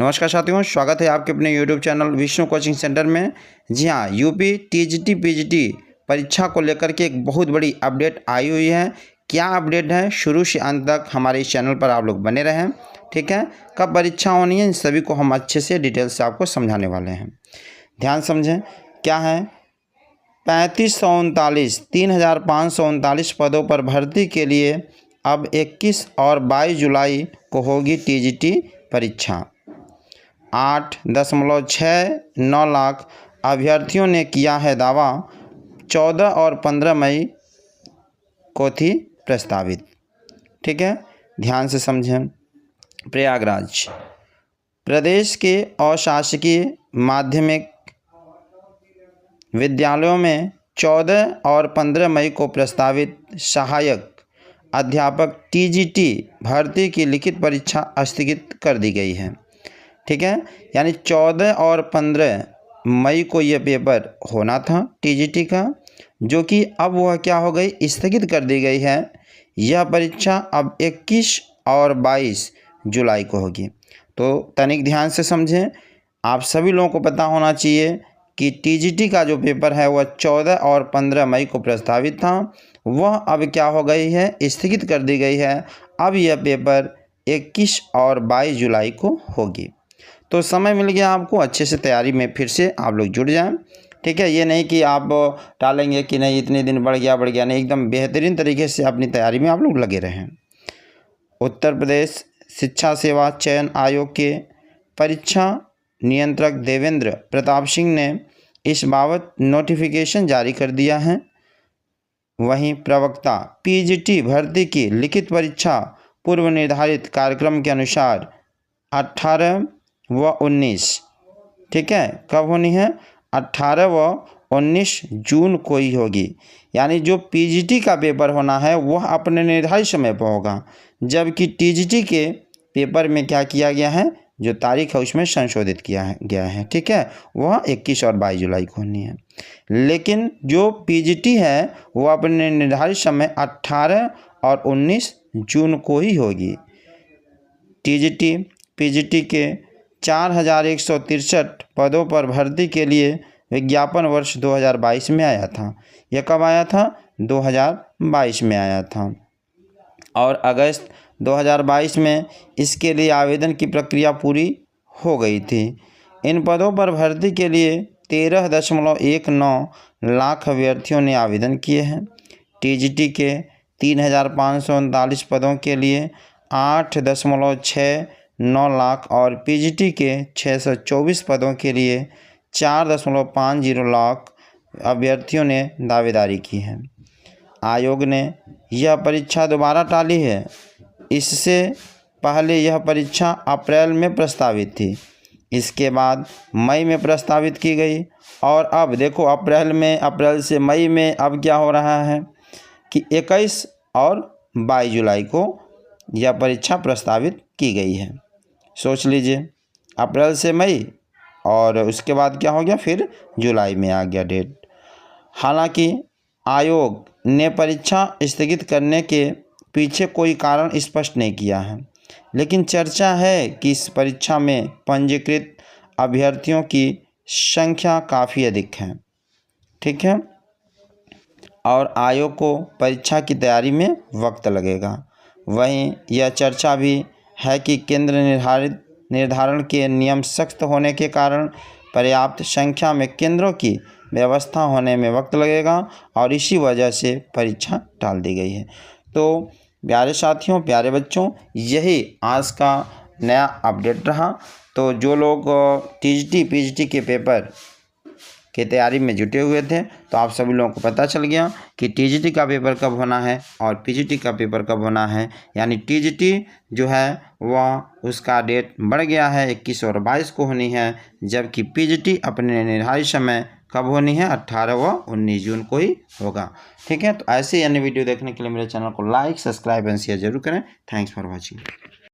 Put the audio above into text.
नमस्कार साथियों, स्वागत है आपके अपने YouTube channel Vishnu coaching centre में। जी हाँ, यूपी टीजीटी पीजीटी परीक्षा को लेकर के एक बहुत बड़ी अपडेट आई हुई है। क्या अपडेट है, शुरू से अंत तक हमारे इस चैनल पर आप लोग बने रहें। ठीक है, कब परीक्षा होनी है इन सभी को हम अच्छे से डिटेल से आपको समझाने वाले हैं। ध्यान समझें क्या है। 3539 पदों पर भर्ती के लिए अब 21 और 22 जुलाई को होगी टीजीटी परीक्षा। 8.69 लाख अभ्यर्थियों ने किया है दावा। 14 और 15 मई को थी प्रस्तावित। ठीक है, ध्यान से समझें। प्रयागराज प्रदेश के अशासकीय माध्यमिक विद्यालयों में 14 और 15 मई को प्रस्तावित सहायक अध्यापक टीजीटी भर्ती की लिखित परीक्षा स्थगित कर दी गई है। ठीक है, यानी 14 और 15 मई को यह पेपर होना था टीजीटी का, जो कि अब वह क्या हो गई, स्थगित कर दी गई है। यह परीक्षा अब 21 और 22 जुलाई को होगी। तो तनिक ध्यान से समझें। आप सभी लोगों को पता होना चाहिए कि टीजीटी का जो पेपर है वह 14 और 15 मई को प्रस्तावित था, वह अब क्या हो गई है, स्थगित कर दी गई है। अब यह पेपर 21 और 22 जुलाई को होगी। तो समय मिल गया आपको, अच्छे से तैयारी में फिर से आप लोग जुड़ जाएं। ठीक है, ये नहीं कि आप टालेंगे कि नहीं इतने दिन बढ़ गया नहीं, एकदम बेहतरीन तरीके से अपनी तैयारी में आप लोग लगे रहें। उत्तर प्रदेश शिक्षा सेवा चयन आयोग के परीक्षा नियंत्रक देवेंद्र प्रताप सिंह ने इस बाबत नोटिफिकेशन जारी कर दिया है। वहीं प्रवक्ता पीजीटी भर्ती की लिखित परीक्षा पूर्व निर्धारित कार्यक्रम के अनुसार 18 व 19, ठीक है, कब होनी है, 18 व 19 जून को ही होगी। यानी जो पीजीटी का पेपर होना है वह अपने निर्धारित समय पर होगा, जबकि टीजीटी के पेपर में क्या किया गया है, जो तारीख है उसमें संशोधित किया गया है। ठीक है, वह 21 और 22 जुलाई को होनी है। लेकिन जो पीजीटी है वह अपने निर्धारित समय 18 और 19 जून को ही होगी। टीजीटी पीजीटी के 4163 पदों पर भर्ती के लिए विज्ञापन वर्ष 2022 में आया था। यह कब आया था, 2022 में आया था। और अगस्त 2022 में इसके लिए आवेदन की प्रक्रिया पूरी हो गई थी। इन पदों पर भर्ती के लिए 13.19 लाख अभ्यर्थियों ने आवेदन किए हैं। टीजीटी के 3539 पदों के लिए 8.69 लाख और पीजीटी के 624 पदों के लिए 4.50 लाख अभ्यर्थियों ने दावेदारी की है। आयोग ने यह परीक्षा दोबारा टाली है। इससे पहले यह परीक्षा अप्रैल में प्रस्तावित थी, इसके बाद मई में प्रस्तावित की गई। और अब देखो अप्रैल से मई में अब क्या हो रहा है कि 21 और 22 जुलाई को यह परीक्षा प्रस्तावित की गई है। सोच लीजिए, अप्रैल से मई और उसके बाद क्या हो गया, फिर जुलाई में आ गया डेट। हालांकि आयोग ने परीक्षा स्थगित करने के पीछे कोई कारण स्पष्ट नहीं किया है, लेकिन चर्चा है कि इस परीक्षा में पंजीकृत अभ्यर्थियों की संख्या काफ़ी अधिक है। ठीक है, और आयोग को परीक्षा की तैयारी में वक्त लगेगा। वहीं यह चर्चा भी है कि केंद्र निर्धारण के नियम सख्त होने के कारण पर्याप्त संख्या में केंद्रों की व्यवस्था होने में वक्त लगेगा और इसी वजह से परीक्षा टाल दी गई है। तो प्यारे साथियों, प्यारे बच्चों, यही आज का नया अपडेट रहा। तो जो लोग टीजीटी पीजीटी के पेपर की तैयारी में जुटे हुए थे, तो आप सभी लोगों को पता चल गया कि टीजीटी का पेपर कब होना है और पीजीटी का पेपर कब होना है। यानी टीजीटी जो है वह उसका डेट बढ़ गया है, 21 और 22 को होनी है, जबकि पीजीटी अपने निर्धारित समय कब होनी है, 18 व 19 जून को ही होगा। ठीक है, तो ऐसे अन्य वीडियो देखने के लिए मेरे चैनल को लाइक, सब्सक्राइब एंड शेयर जरूर करें। Thanks for watching.